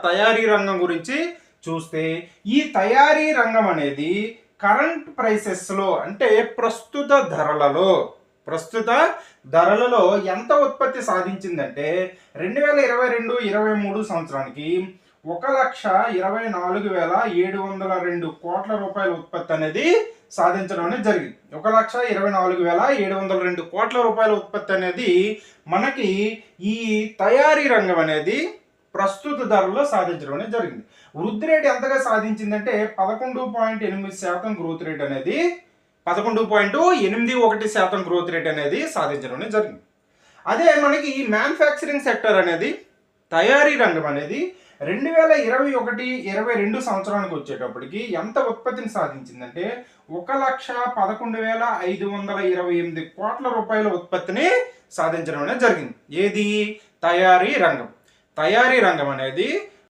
తయారీ రంగం గురించి చూస్తే, ఈ తయారీ రంగం అనేది కరెంట్ ప్రైసెస్లో అంటే ప్రస్తుత ధరలలో ఎంత ఉత్పత్తి సాధించిందంటే 2022-23 సంవత్సరానికి 1,24,702 కోట్ల రూపాయల ఉత్పత్తి అనేది సాధించడం అనేది జరిగింది. 1,24,702 కోట్ల రూపాయల ఉత్పత్తి అనేది మనకి ఈ తయారీ రంగం అనేది ప్రస్తుత ధరలో సాధించడం అనేది జరిగింది. వృద్ధి రేటు ఎంతగా సాధించిందంటే 11.8% గ్రోత్ రేట్ అనేది 11.81% గ్రోత్ రేట్ అనేది సాధించడం అనేది జరిగింది. అదే మనకి మ్యానుఫ్యాక్చరింగ్ సెక్టర్ అనేది తయారీ రంగం అనేది 2021-22 సంవత్సరానికి వచ్చేటప్పటికి ఎంత ఉత్పత్తిని సాధించిందంటే 1,11,528 కోట్ల రూపాయల ఉత్పత్తిని సాధించడం అనేది జరిగింది. ఏది? తయారీ రంగం అనేది